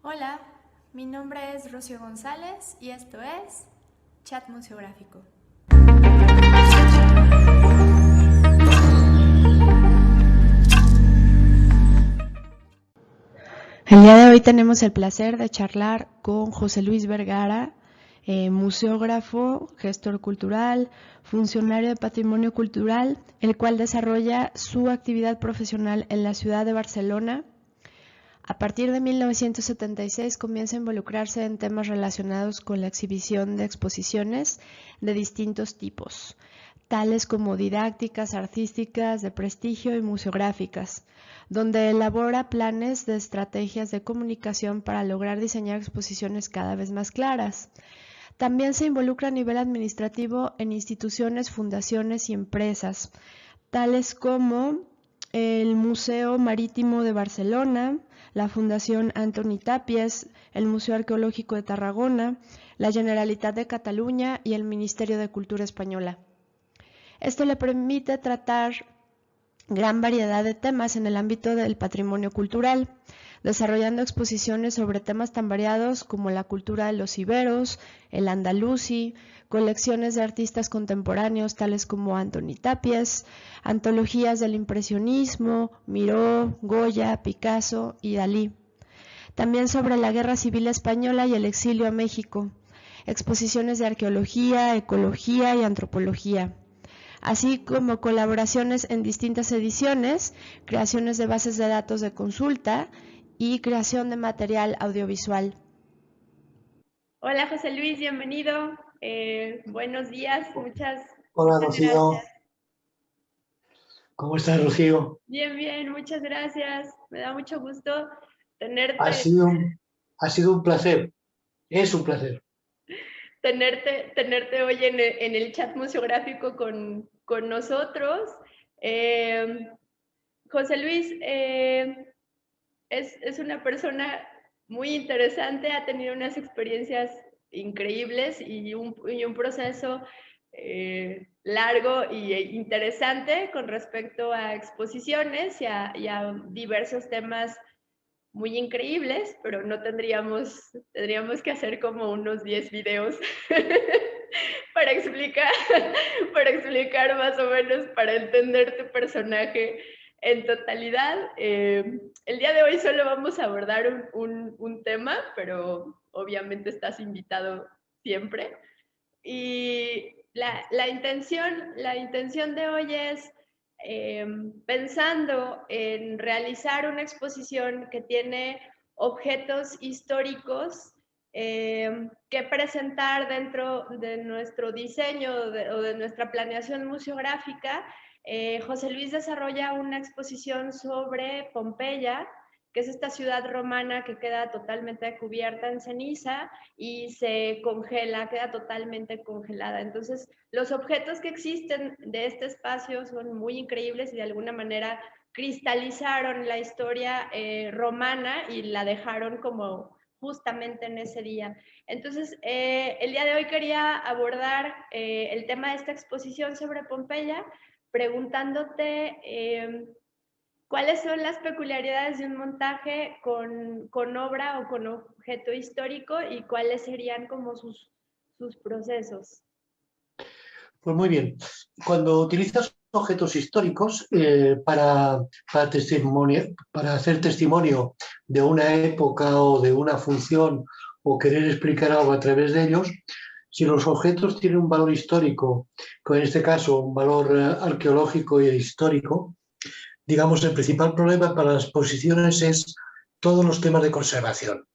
Hola, mi nombre es Rocío González y esto es Chat Museográfico. El día de hoy tenemos el placer de charlar con José Luis Vergara, museógrafo, gestor cultural, funcionario de patrimonio cultural, el cual desarrolla su actividad profesional en la ciudad de Barcelona. A partir de 1976 comienza a involucrarse en temas relacionados con la exhibición de exposiciones de distintos tipos, tales como didácticas, artísticas, de prestigio y museográficas, donde elabora planes de estrategias de comunicación para lograr diseñar exposiciones cada vez más claras. También se involucra a nivel administrativo en instituciones, fundaciones y empresas, tales como el Museo Marítimo de Barcelona, la Fundación Antoni Tàpies, el Museo Arqueológico de Tarragona, la Generalitat de Cataluña y el Ministerio de Cultura Española. Esto le permite tratar gran variedad de temas en el ámbito del patrimonio cultural, desarrollando exposiciones sobre temas tan variados como la cultura de los iberos, el andalusí, colecciones de artistas contemporáneos tales como Antoni Tàpies, antologías del impresionismo, Miró, Goya, Picasso y Dalí. También sobre la Guerra Civil Española y el exilio a México, exposiciones de arqueología, ecología y antropología, así como colaboraciones en distintas ediciones, creaciones de bases de datos de consulta y creación de material audiovisual. Hola José Luis, bienvenido. Buenos días, muchas Hola, gracias. Rocío. ¿Cómo estás, Rocío? Bien, muchas gracias. Me da mucho gusto Ha tenerte, sido un, ha sido un placer. Es un placer. tenerte hoy en el chat museográfico con nosotros. Eh, José Luis, es una persona muy interesante, ha tenido unas experiencias increíbles y un proceso largo e interesante con respecto a exposiciones y a diversos temas muy increíbles, pero no tendríamos que hacer como unos 10 videos para explicar, para explicar más o menos, para entender tu personaje en totalidad. El día de hoy solo vamos a abordar un tema, pero obviamente estás invitado siempre. Y la intención de hoy es, pensando en realizar una exposición que tiene objetos históricos que presentar dentro de nuestro diseño o de nuestra planeación museográfica. José Luis desarrolla una exposición sobre Pompeya, que es esta ciudad romana que queda totalmente cubierta en ceniza y se congela, queda totalmente congelada. Entonces, los objetos que existen de este espacio son muy increíbles y de alguna manera cristalizaron la historia romana y la dejaron como justamente en ese día. Entonces, el día de hoy quería abordar el tema de esta exposición sobre Pompeya, preguntándote ¿cuáles son las peculiaridades de un montaje con obra o con objeto histórico y cuáles serían como sus procesos? Pues muy bien. Cuando utilizas objetos históricos para hacer testimonio de una época o de una función o querer explicar algo a través de ellos, si los objetos tienen un valor histórico, como en este caso un valor arqueológico e histórico, digamos, el principal problema para las exposiciones es todos los temas de conservación.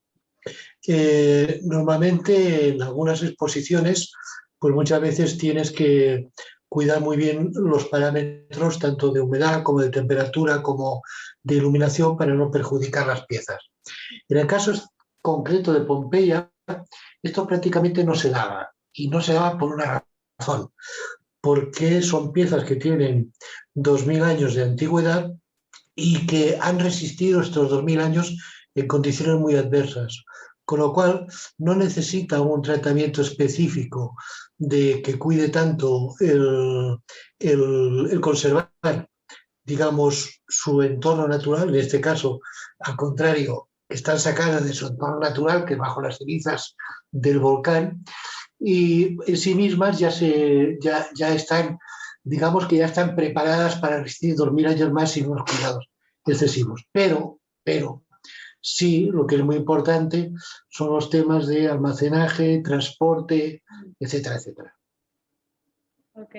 Normalmente en algunas exposiciones, pues muchas veces tienes que cuidar muy bien los parámetros tanto de humedad como de temperatura como de iluminación para no perjudicar las piezas. En el caso concreto de Pompeya, esto prácticamente no se daba y no se daba por una razón, porque son piezas que tienen 2000 años de antigüedad y que han resistido estos 2000 años en condiciones muy adversas, con lo cual no necesita un tratamiento específico de que cuide tanto el conservar, digamos, su entorno natural, en este caso, al contrario, que están sacadas de su entorno natural, que es bajo las cenizas del volcán, y en sí mismas ya están, digamos que ya están preparadas para resistir dormir años más sin unos cuidados excesivos. Pero sí, lo que es muy importante son los temas de almacenaje, transporte, etcétera, etcétera. Ok.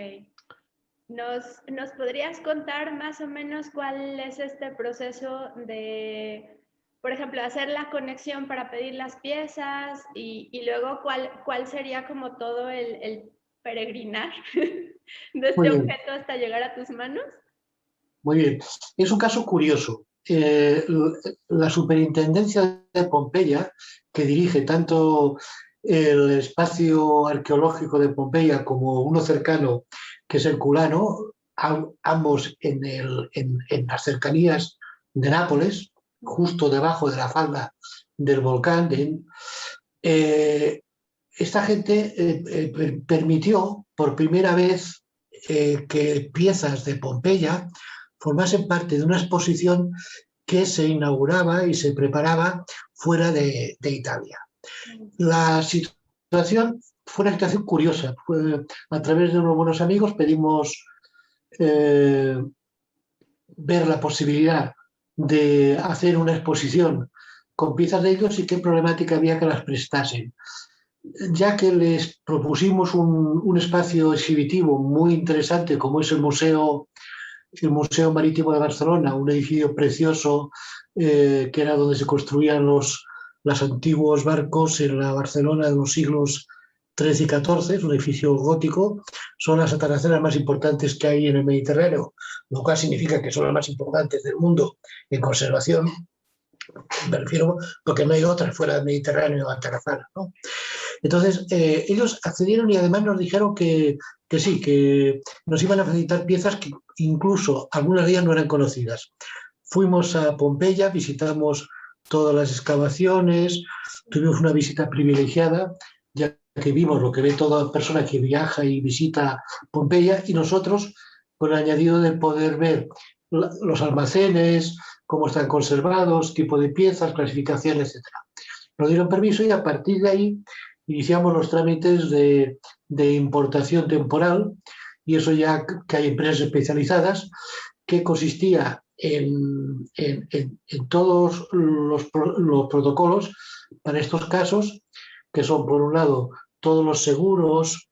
¿Nos podrías contar más o menos cuál es este proceso de, por ejemplo, hacer la conexión para pedir las piezas y luego cuál sería como todo el peregrinar de Muy este bien, objeto hasta llegar a tus manos? muy bien. Es un caso curioso. La superintendencia de Pompeya, que dirige tanto el espacio arqueológico de Pompeya como uno cercano, que es el Culano, ambos en las cercanías de Nápoles, justo debajo de la falda del volcán. Esta gente permitió por primera vez que piezas de Pompeya formasen parte de una exposición que se inauguraba y se preparaba fuera de Italia. La situación fue una situación curiosa. A través de unos buenos amigos pedimos eh, ver la posibilidad de hacer una exposición con piezas de ellos y qué problemática había que las prestasen. Ya que les propusimos un espacio exhibitivo muy interesante como es el Museo Marítimo de Barcelona, un edificio precioso que era donde se construían los antiguos barcos en la Barcelona de los siglos XIII y XIV, es un edificio gótico, son las atarazanas más importantes que hay en el Mediterráneo, lo cual significa que son las más importantes del mundo en conservación, me refiero porque no hay otras fuera del Mediterráneo atarazanas, ¿no? Entonces, ellos accedieron y además nos dijeron que sí, que nos iban a facilitar piezas que incluso algunas de ellas no eran conocidas. Fuimos a Pompeya, visitamos todas las excavaciones, tuvimos una visita privilegiada, ya que vimos lo que ve toda persona que viaja y visita Pompeya, y nosotros, con el añadido de poder ver los almacenes, cómo están conservados, tipo de piezas, clasificación, etcétera. Nos dieron permiso y a partir de ahí iniciamos los trámites de importación temporal, y eso ya que hay empresas especializadas, que consistía en todos los protocolos para estos casos, que son, por un lado, todos los seguros,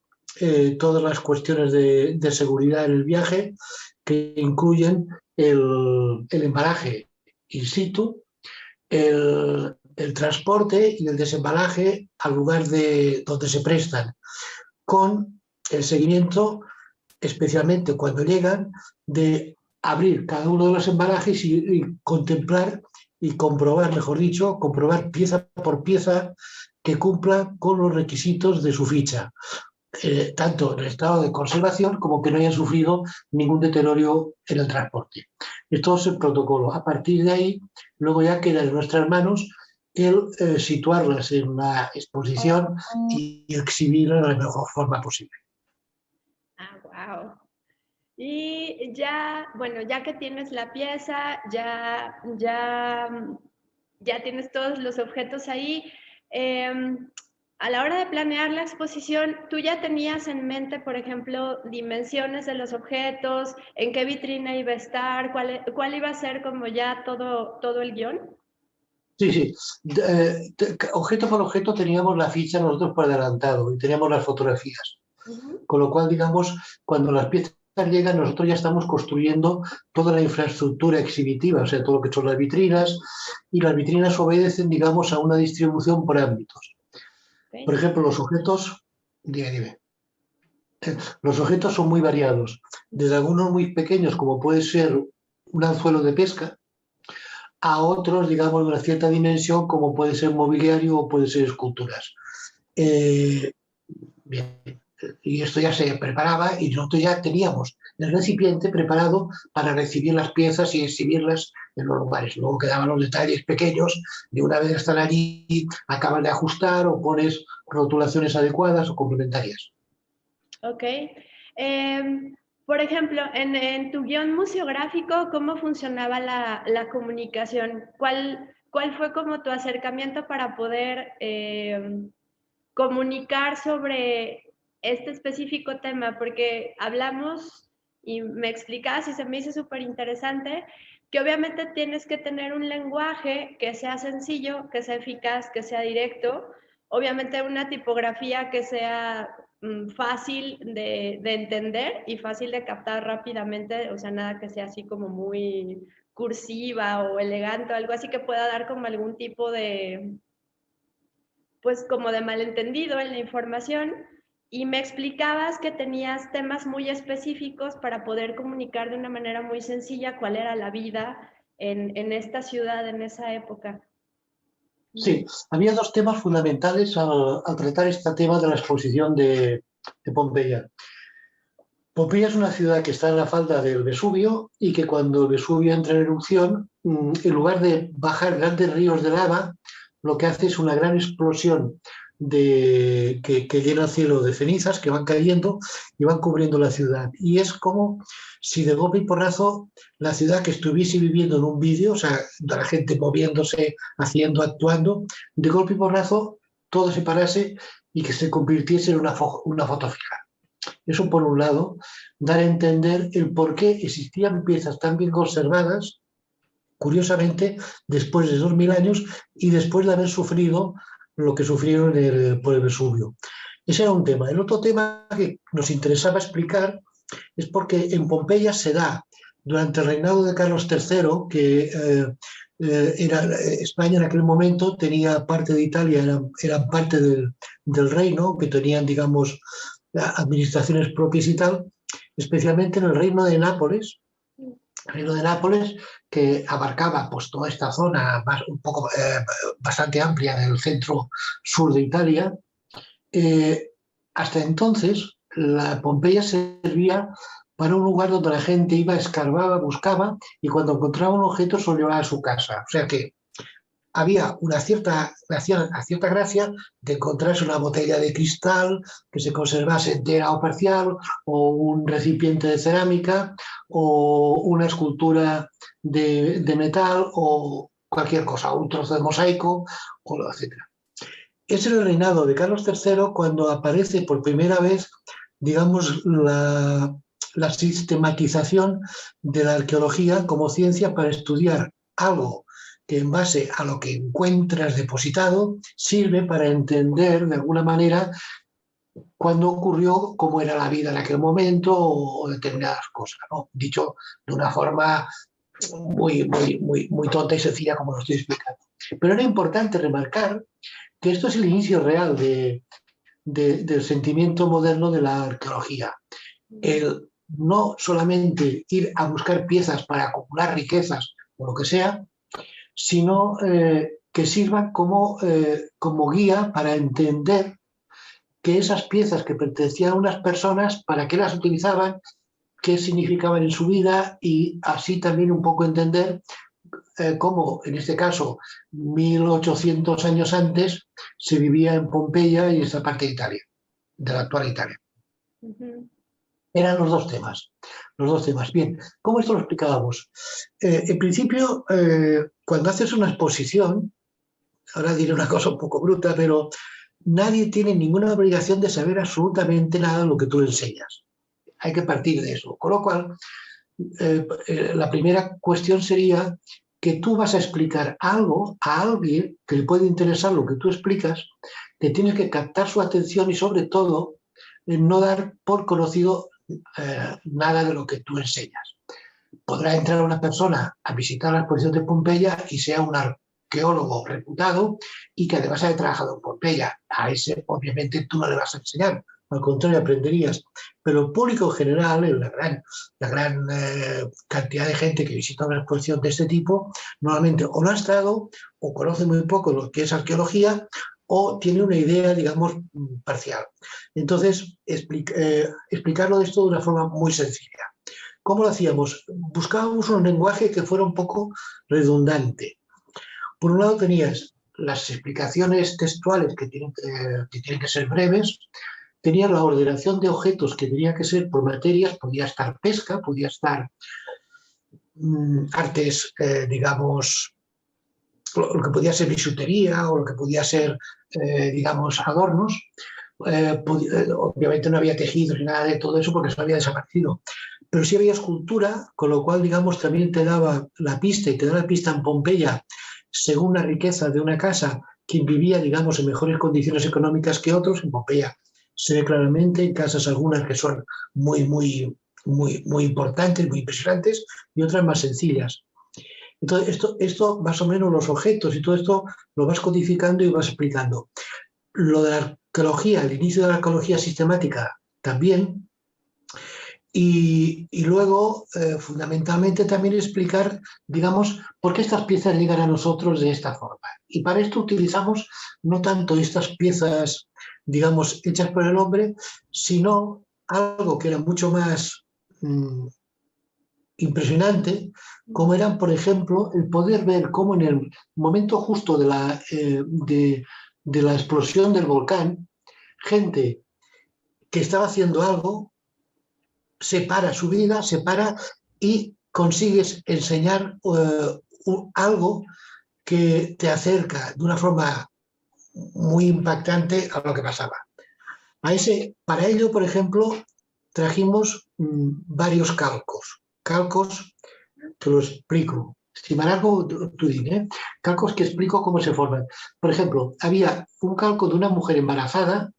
todas las cuestiones de seguridad en el viaje, que incluyen el embalaje in situ, el transporte y el desembalaje al lugar donde se prestan, con el seguimiento, especialmente cuando llegan, de abrir cada uno de los embalajes y contemplar y comprobar, mejor dicho, comprobar pieza por pieza que cumpla con los requisitos de su ficha, tanto en el estado de conservación como que no hayan sufrido ningún deterioro en el transporte. Esto es el protocolo. A partir de ahí, luego ya queda en nuestras manos el situarlas en la exposición y exhibirlas de la mejor forma posible. Ah, wow. Y ya, bueno, ya que tienes la pieza, ya tienes todos los objetos ahí. A la hora de planear la exposición, ¿tú ya tenías en mente, por ejemplo, dimensiones de los objetos, en qué vitrina iba a estar, cuál iba a ser como ya todo el guión? Sí, sí. Objeto por objeto teníamos la ficha nosotros por adelantado y teníamos las fotografías. Ujú. Con lo cual, digamos, cuando las piezas llegan, nosotros ya estamos construyendo toda la infraestructura exhibitiva, o sea, todo lo que son las vitrinas, y las vitrinas obedecen, digamos, a una distribución por ámbitos. Por Okay. ejemplo, los objetos, dime, los objetos son muy variados, desde algunos muy pequeños, como puede ser un anzuelo de pesca, a otros, digamos, de una cierta dimensión, como puede ser mobiliario o puede ser esculturas. Eh, Bien, y esto ya se preparaba y nosotros ya teníamos el recipiente preparado para recibir las piezas y exhibirlas en los lugares. Luego quedaban los detalles pequeños de una vez están allí, acabas de ajustar o pones rotulaciones adecuadas o complementarias. Ok. Por ejemplo, en tu guión museográfico, ¿cómo funcionaba la comunicación? ¿cuál fue como tu acercamiento para poder comunicar sobre este específico tema? Porque hablamos y me explicabas y se me hizo súper interesante que obviamente tienes que tener un lenguaje que sea sencillo, que sea eficaz, que sea directo, obviamente una tipografía que sea fácil de entender y fácil de captar rápidamente, o sea, nada que sea así como muy cursiva o elegante o algo así que pueda dar como algún tipo de, pues como de malentendido en la información, y me explicabas que tenías temas muy específicos para poder comunicar de una manera muy sencilla cuál era la vida en esta ciudad en esa época. Sí, había dos temas fundamentales al tratar este tema de la exposición de Pompeya. Pompeya es una ciudad que está en la falda del Vesubio y que cuando el Vesubio entra en erupción, en lugar de bajar grandes ríos de lava, lo que hace es una gran explosión que llena el cielo de cenizas que van cayendo y van cubriendo la ciudad. Y es como si de golpe y porrazo la ciudad que estuviese viviendo en un vídeo, o sea, la gente moviéndose, haciendo, actuando, de golpe y porrazo todo se parase y que se convirtiese en una foto fija. Eso, por un lado, dar a entender el por qué existían piezas tan bien conservadas, curiosamente, después de 2000 años y después de haber sufrido lo que sufrieron por el Vesubio. Ese era un tema. El otro tema que nos interesaba explicar es porque en Pompeya se da, durante el reinado de Carlos III, que España en aquel momento tenía parte de Italia, eran parte del reino, que tenían, digamos, administraciones propias y tal, especialmente en el reino de Nápoles, que abarcaba pues toda esta zona un poco bastante amplia del centro sur de Italia. Hasta entonces la Pompeya servía para un lugar donde la gente iba, escarbaba, buscaba y cuando encontraba un objeto se lo llevaba a su casa. O sea que había una cierta gracia de encontrarse una botella de cristal que se conservase entera o parcial, o un recipiente de cerámica, o una escultura de metal, o cualquier cosa, un trozo de mosaico, etc. Es el reinado de Carlos III cuando aparece por primera vez, digamos, la sistematización de la arqueología como ciencia para estudiar algo que en base a lo que encuentras depositado sirve para entender de alguna manera cuándo ocurrió, cómo era la vida en aquel momento o determinadas cosas, ¿no? Dicho de una forma muy tonta y sencilla como lo estoy explicando. Pero era importante remarcar que esto es el inicio real del sentimiento moderno de la arqueología. El no solamente ir a buscar piezas para acumular riquezas o lo que sea, sino que sirvan como guía para entender que esas piezas que pertenecían a unas personas, para qué las utilizaban, qué significaban en su vida y así también un poco entender cómo, en este caso, 1800 años antes, se vivía en Pompeya y en esta parte de Italia, de la actual Italia. Eran los dos temas. Los dos temas. Bien, ¿cómo esto lo explicábamos? En principio, cuando haces una exposición, ahora diré una cosa un poco bruta, pero nadie tiene ninguna obligación de saber absolutamente nada de lo que tú le enseñas. Hay que partir de eso. Con lo cual, la primera cuestión sería que tú vas a explicar algo a alguien que le puede interesar lo que tú explicas, que tienes que captar su atención y sobre todo no dar por conocido nada de lo que tú enseñas. Podrá entrar una persona a visitar la exposición de Pompeya y sea un arqueólogo reputado y que además haya trabajado en Pompeya. A ese obviamente tú no le vas a enseñar, al contrario aprenderías. Pero el público en general, la gran cantidad de gente que visita una exposición de este tipo, normalmente o no ha estado o conoce muy poco lo que es arqueología o tiene una idea, digamos, parcial. Entonces, explicarlo de esto de una forma muy sencilla. ¿Cómo lo hacíamos? Buscábamos un lenguaje que fuera un poco redundante. Por un lado tenías las explicaciones textuales que tienen que ser breves, tenías la ordenación de objetos que tenía que ser por materias, podía estar pesca, podía estar artes, digamos, lo que podía ser bisutería o lo que podía ser, digamos, adornos. Obviamente no había tejidos ni nada de todo eso porque eso había desaparecido. Pero sí había escultura, con lo cual, digamos, también te daba la pista y te da la pista en Pompeya, según la riqueza de una casa, quien vivía, digamos, en mejores condiciones económicas que otros. En Pompeya se ve claramente en casas algunas que son muy importantes, muy impresionantes, y otras más sencillas. Entonces, esto más o menos los objetos y todo esto lo vas codificando y vas explicando. Lo de la arqueología, el inicio de la arqueología sistemática también, y luego, fundamentalmente, también explicar, digamos, por qué estas piezas llegan a nosotros de esta forma. Y para esto utilizamos no tanto estas piezas, digamos, hechas por el hombre, sino algo que era mucho más impresionante, como eran, por ejemplo, el poder ver cómo en el momento justo de la explosión del volcán, gente que estaba haciendo algo, se para su vida, se para y consigues enseñar algo que te acerca de una forma muy impactante a lo que pasaba. Para ello, por ejemplo, trajimos varios calcos te lo explico. Si me alargo, tú dime, ¿eh? Calcos que explico cómo se forman. Por ejemplo, había un calco de una mujer embarazada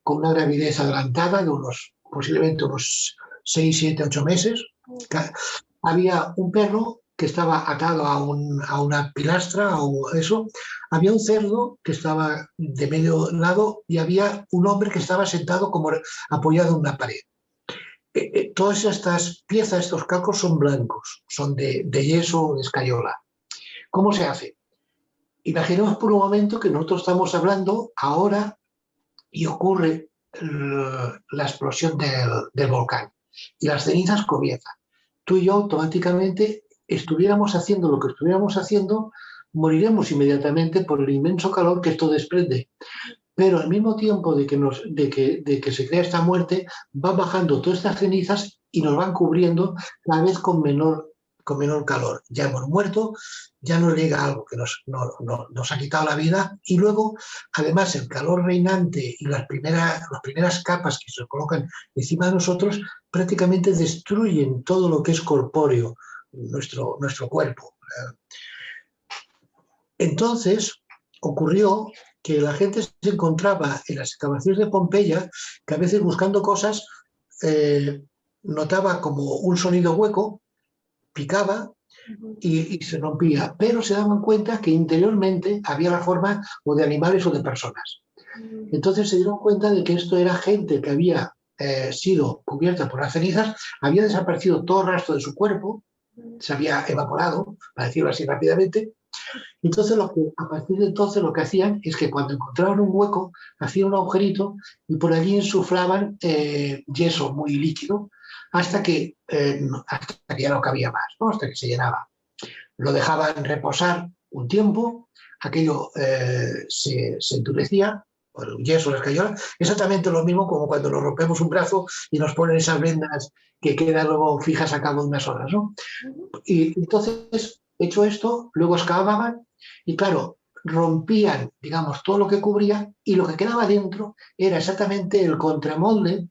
con una gravidez adelantada de posiblemente unos 6, 7, 8 meses. Había un perro que estaba atado a una pilastra o eso. Había un cerdo que estaba de medio lado y había un hombre que estaba sentado como apoyado en una pared. Todas estas piezas, estos calcos son blancos, son de yeso o de escayola. ¿Cómo se hace? Imaginemos por un momento que nosotros estamos hablando ahora y ocurre la explosión del volcán y las cenizas comienzan. Tú y yo automáticamente estuviéramos haciendo lo que estuviéramos haciendo, moriremos inmediatamente por el inmenso calor que esto desprende. Pero al mismo tiempo de que se crea esta muerte, van bajando todas estas cenizas y nos van cubriendo cada vez con menor calor. Ya hemos muerto, ya nos llega algo que nos ha quitado la vida y luego, además, el calor reinante y las primeras capas que se colocan encima de nosotros prácticamente destruyen todo lo que es corpóreo, nuestro cuerpo. Entonces, ocurrió que la gente se encontraba en las excavaciones de Pompeya, que a veces buscando cosas notaba como un sonido hueco, picaba y se rompía, pero se daban cuenta que interiormente había la forma o de animales o de personas. Entonces se dieron cuenta de que esto era gente que había sido cubierta por las cenizas, había desaparecido todo el rastro de su cuerpo, se había evaporado, para decirlo así rápidamente. Entonces, a partir de entonces lo que hacían es que cuando encontraban un hueco, hacían un agujerito y por allí insuflaban yeso muy líquido hasta que ya no cabía más, ¿no? Hasta que se llenaba. Lo dejaban reposar un tiempo, aquello se endurecía, por el yeso, la escayola, exactamente lo mismo como cuando nos rompemos un brazo y nos ponen esas vendas que quedan luego fijas a cabo de unas horas, ¿no? Y entonces, hecho esto, luego excavaban y, claro, rompían, digamos, todo lo que cubría y lo que quedaba dentro era exactamente el contramolde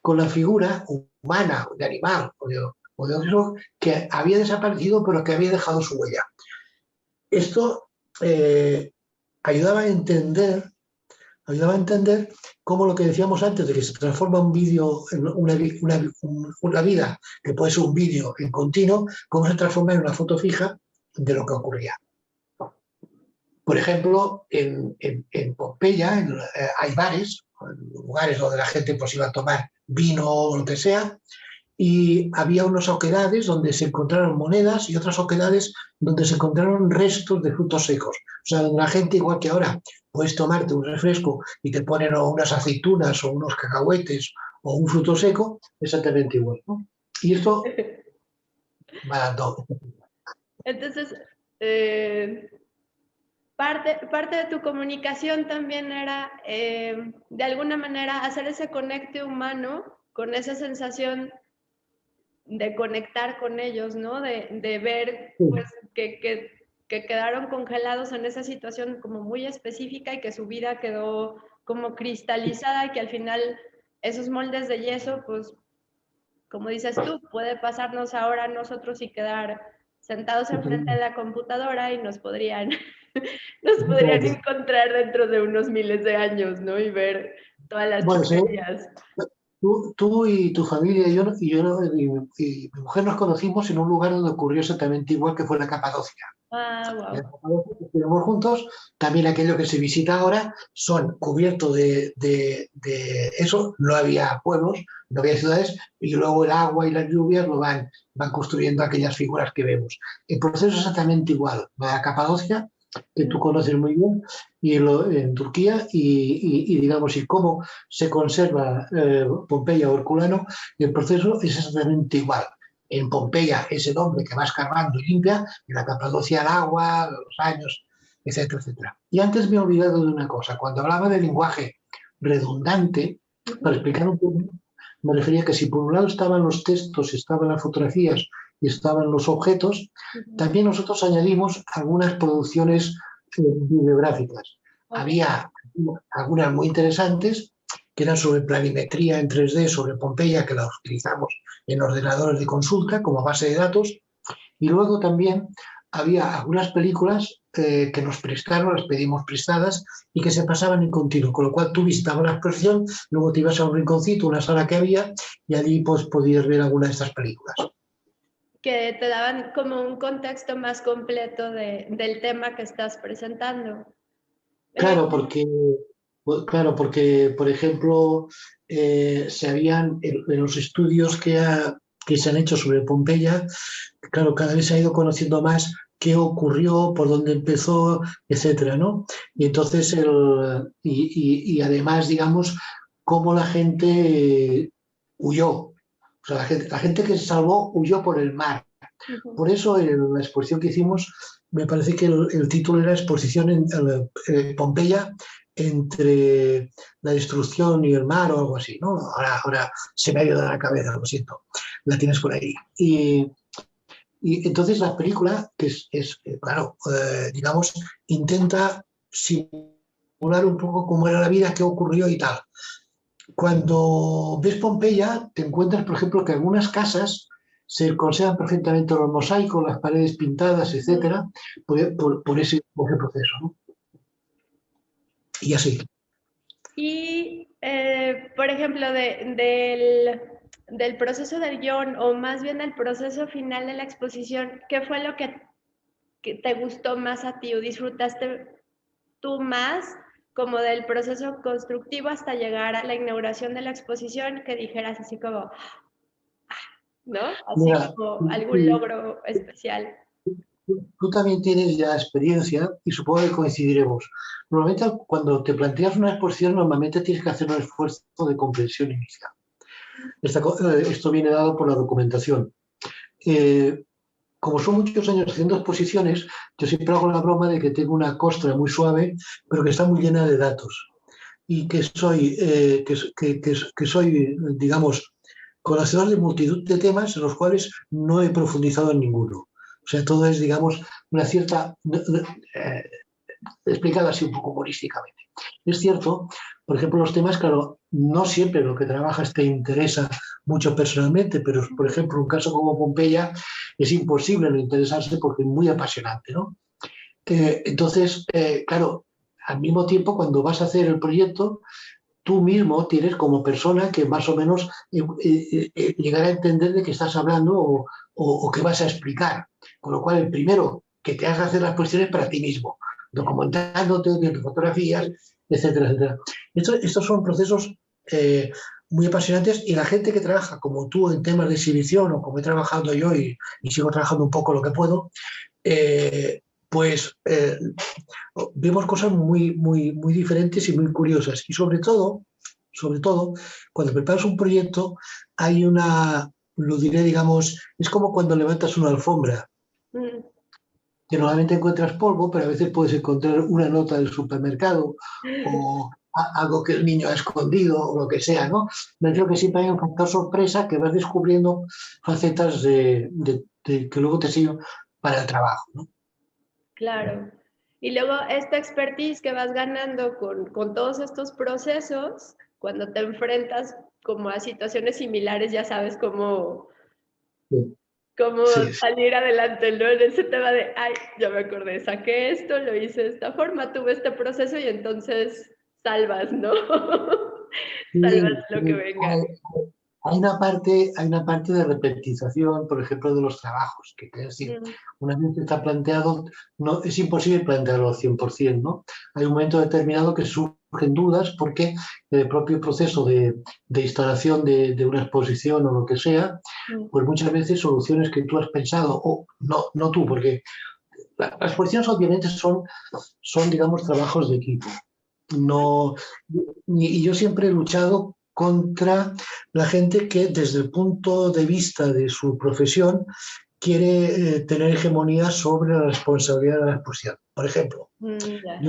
con la figura humana, de animal o de otro que había desaparecido pero que había dejado su huella. Esto ayudaba a entender cómo lo que decíamos antes de que se transforma un vídeo en una vida que puede ser un vídeo en continuo, cómo se transforma en una foto fija de lo que ocurría. Por ejemplo, en Pompeya hay bares, lugares donde la gente pues, iba a tomar vino o lo que sea, y había unas oquedades donde se encontraron monedas y otras oquedades donde se encontraron restos de frutos secos. O sea, donde la gente, igual que ahora, puedes tomarte un refresco y te ponen unas aceitunas o unos cacahuetes o un fruto seco, exactamente igual, ¿no? Y esto va dando. Entonces, parte de tu comunicación también era, de alguna manera, hacer ese conecte humano con esa sensación de conectar con ellos, ¿no? De ver, pues, que que quedaron congelados en esa situación como muy específica y que su vida quedó como cristalizada y que al final esos moldes de yeso, pues, como dices tú, puede pasarnos ahora a nosotros y quedar sentados enfrente de la computadora y nos podrían, nos podrían encontrar dentro de unos miles de años, ¿no? Y ver todas las Bueno, sí, chucherías. tú y tu familia y mi mujer nos conocimos en un lugar donde ocurrió exactamente igual, que fue la Capadocia. Ah, En la wow. Capadocia que estuvimos juntos, también aquello que se visita ahora son cubiertos de eso, no había pueblos, no había ciudades, y luego el agua y las lluvias van construyendo aquellas figuras que vemos. El proceso es exactamente igual. La Capadocia, que tú conoces muy bien, y en Turquía, digamos, y cómo se conserva Pompeya o Herculano, y el proceso es exactamente igual. En Pompeya es el hombre que va escarbando y limpia, en la Capadocia el agua, los años, etcétera, etcétera. Y antes me he olvidado de una cosa. Cuando hablaba de lenguaje redundante, para explicar un poco, me refería que si por un lado estaban los textos, estaban las fotografías y estaban los objetos, también nosotros añadimos algunas producciones bibliográficas. Okay. Había algunas muy interesantes que eran sobre planimetría en 3D, sobre Pompeya, que las utilizamos en ordenadores de consulta como base de datos, y luego también había algunas películas que nos prestaron, las pedimos prestadas y que se pasaban en continuo, con lo cual tú visitabas la exposición, luego te ibas a un rinconcito, una sala que había, y allí pues podías ver alguna de estas películas. Que te daban como un contexto más completo del tema que estás presentando. Claro, porque por ejemplo, se habían, en los estudios que se han hecho sobre Pompeya, claro, cada vez se ha ido conociendo más qué ocurrió, por dónde empezó, etcétera, ¿no? Y entonces, y además, digamos, cómo la gente huyó. O sea, la gente que se salvó huyó por el mar. Por eso, en la exposición que hicimos, me parece que el título era Exposición en Pompeya entre la destrucción y el mar o algo así, ¿no? Ahora se me ha ido de la cabeza, lo siento. La tienes por ahí. Y entonces la película, que claro, digamos, intenta simular un poco cómo era la vida, qué ocurrió y tal. Cuando ves Pompeya, te encuentras, por ejemplo, que algunas casas se conservan perfectamente los mosaicos, las paredes pintadas, etcétera, por ese proceso, ¿no? Y así. Y, por ejemplo, del proceso del guión, o más bien el proceso final de la exposición, ¿qué fue lo que te gustó más a ti o disfrutaste tú más como del proceso constructivo hasta llegar a la inauguración de la exposición, que dijeras así como, ¿no? Así Mira, como algún logro especial. tú también tienes ya experiencia y supongo que coincidiremos. Normalmente cuando te planteas una exposición, normalmente tienes que hacer un esfuerzo de comprensión inicial. Esto viene dado por la documentación. Como son muchos años haciendo exposiciones, yo siempre hago la broma de que tengo una costra muy suave, pero que está muy llena de datos. Y que soy, digamos, conocedor de multitud de temas en los cuales no he profundizado en ninguno. O sea, todo es, digamos, una cierta, explicado así un poco humorísticamente. Es cierto, por ejemplo, los temas, claro, no siempre lo que trabajas te interesa mucho personalmente, pero, por ejemplo, un caso como Pompeya es imposible no interesarse porque es muy apasionante, ¿no? Entonces, claro, al mismo tiempo, cuando vas a hacer el proyecto, tú mismo tienes como persona que más o menos llegar a entender de qué estás hablando o qué vas a explicar. Con lo cual, el primero que te hagas hacer las cuestiones para ti mismo, documentándote, viendo fotografías, etcétera, etcétera. Estos son procesos muy apasionantes y la gente que trabaja como tú en temas de exhibición o como he trabajado yo y sigo trabajando un poco lo que puedo, eh, pues vemos cosas muy, muy, muy diferentes y muy curiosas. Y sobre todo, cuando preparas un proyecto, hay lo diré, digamos, es como cuando levantas una alfombra, que normalmente encuentras polvo, pero a veces puedes encontrar una nota del supermercado o algo que el niño ha escondido o lo que sea, ¿no? Me refiero que siempre hay un factor sorpresa que vas descubriendo facetas que luego te sirven para el trabajo, ¿no? Claro. Y luego esta expertise que vas ganando con todos estos procesos, cuando te enfrentas como a situaciones similares, ya sabes Sí, cómo sí, sí. salir adelante, ¿no? En ese tema de, ay, ya me acordé, saqué esto, lo hice de esta forma, tuve este proceso y entonces salvas, ¿no? Salvas Sí, lo que venga. hay una parte de repetización, por ejemplo, de los trabajos, que es decir, Mm, una vez que está planteado, no, es imposible plantearlo al 100%, ¿no? Hay un momento determinado que surgen dudas porque el propio proceso de instalación de una exposición o lo que sea, mm, pues muchas veces soluciones que tú has pensado, o no, no tú, porque las exposiciones obviamente son, digamos, trabajos de equipo. No, y yo siempre he luchado contra la gente que desde el punto de vista de su profesión quiere tener hegemonía sobre la responsabilidad de la exposición. Por ejemplo, ya.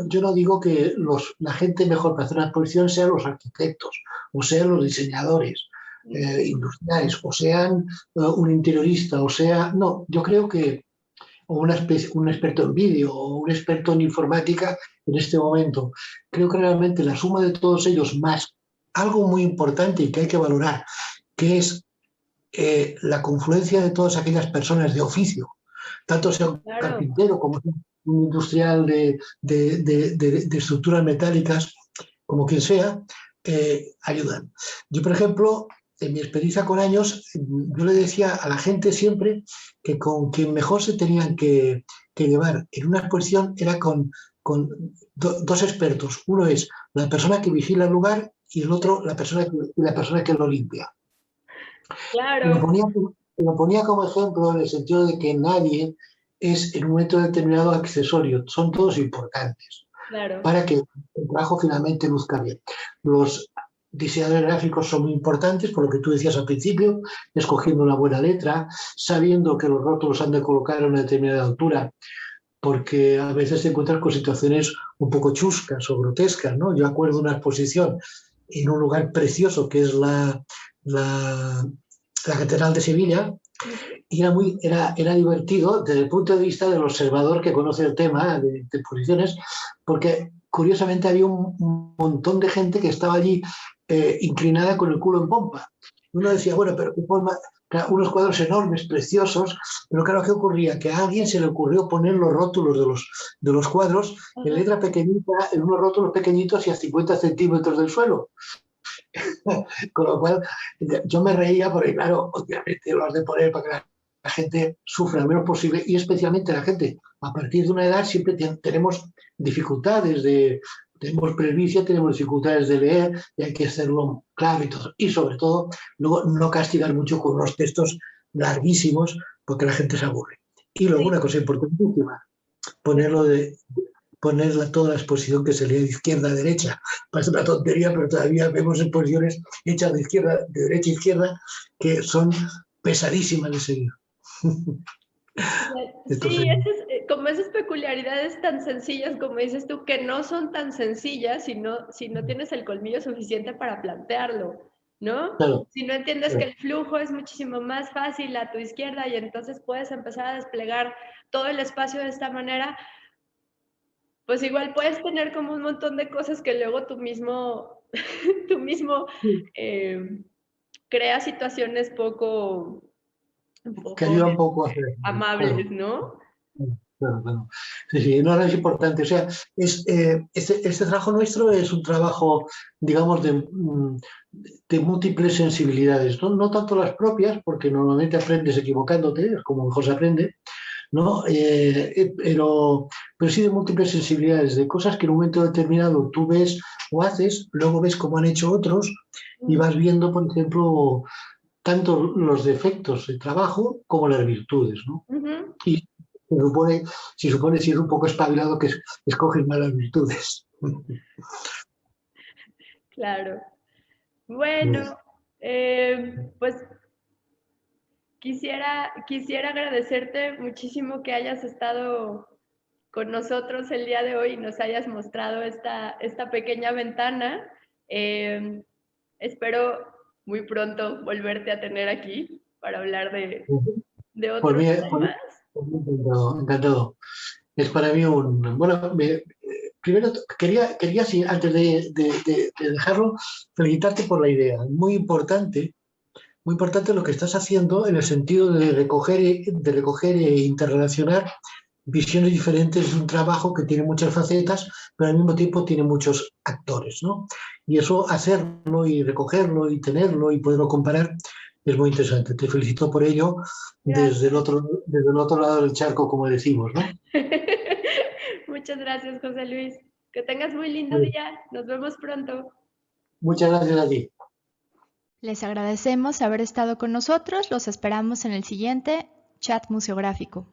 yo no digo que la gente mejor para hacer una exposición sean los arquitectos, o sean los diseñadores industriales, o sean un interiorista, o sea, no, yo creo que o un experto en vídeo o un experto en informática en este momento. Creo que realmente la suma de todos ellos más algo muy importante y que hay que valorar, que es la confluencia de todas aquellas personas de oficio, tanto sea un Claro. carpintero como un industrial de estructuras metálicas, como quien sea, ayudan. Yo, por ejemplo, en mi experiencia con años, yo le decía a la gente siempre que con quien mejor se tenían que llevar en una exposición era con dos expertos. Uno es la persona que vigila el lugar y el otro la persona que lo limpia. Y Claro, lo ponía como ejemplo en el sentido de que nadie es en un momento determinado accesorio, son todos importantes claro. para que el trabajo finalmente luzca bien. Los diseñadores gráficos son muy importantes, por lo que tú decías al principio, escogiendo una buena letra, sabiendo que los rótulos han de colocar a una determinada altura, porque a veces te encuentras con situaciones un poco chuscas o grotescas, ¿no? Yo acuerdo una exposición en un lugar precioso que es la, la Catedral de Sevilla, Ujú. y era divertido desde el punto de vista del observador que conoce el tema de exposiciones, porque curiosamente había un montón de gente que estaba allí inclinada con el culo en pompa. Uno decía, bueno, pero qué forma, claro, unos cuadros enormes, preciosos, pero claro, ¿qué ocurría? Que a alguien se le ocurrió poner los rótulos de los cuadros en Ajá. letra pequeñita, en unos rótulos pequeñitos y a 50 centímetros del suelo. Con lo cual, yo me reía porque, claro, obviamente lo has de poner para que la gente sufra lo menos posible y especialmente la gente a partir de una edad siempre tenemos dificultades tenemos presbicia, tenemos dificultades de leer y hay que hacerlo claro y todo. Y sobre todo, luego no castigar mucho con unos textos larguísimos porque la gente se aburre. Y luego Sí, una cosa importantísima, ponerlo de toda la exposición que se lee de izquierda a derecha. Parece una tontería, pero todavía vemos exposiciones hechas de derecha a izquierda, que son pesadísimas de seguir. Entonces, sí, como esas peculiaridades tan sencillas, como dices tú, que no son tan sencillas si no tienes el colmillo suficiente para plantearlo, ¿no? claro, Si no entiendes que claro. el flujo es muchísimo más fácil a tu izquierda y entonces puedes empezar a desplegar todo el espacio de esta manera, pues igual puedes tener como un montón de cosas que luego tú mismo eh, creas situaciones Que poco ayuda un poco a hacer, amables, claro. ¿no? Claro, claro. Sí, sí, no, no es importante. O sea, este trabajo nuestro es un trabajo, digamos, de múltiples sensibilidades, ¿no? No tanto las propias, porque normalmente aprendes equivocándote, es como mejor se aprende, ¿no? Pero sí de múltiples sensibilidades, de cosas que en un momento determinado tú ves o haces, luego ves cómo han hecho otros y vas viendo, por ejemplo, tanto los defectos de trabajo como las virtudes, ¿no? Ujú. Y se supone si es un poco espabilado que escoges malas virtudes. Claro. Muy Bueno, pues quisiera agradecerte muchísimo que hayas estado con nosotros el día de hoy y nos hayas mostrado esta pequeña ventana. Eh, Espero muy pronto volverte a tener aquí para hablar de Por otros mí, temas. Encantado, encantado. Es para mí un... Bueno, primero quería sí, antes de dejarlo, felicitarte por la idea. Muy importante lo que estás haciendo en el sentido de recoger e interrelacionar visiones diferentes de un trabajo que tiene muchas facetas, pero al mismo tiempo tiene muchos actores, ¿no? Y eso, hacerlo y recogerlo y tenerlo y poderlo comparar, es muy interesante. Te felicito por ello Gracias. desde el otro lado del charco, como decimos, ¿no? Muchas gracias, José Luis. Que tengas muy lindo Bueno, día. Nos vemos pronto. muchas gracias a ti. Les agradecemos haber estado con nosotros. Los esperamos en el siguiente chat museográfico.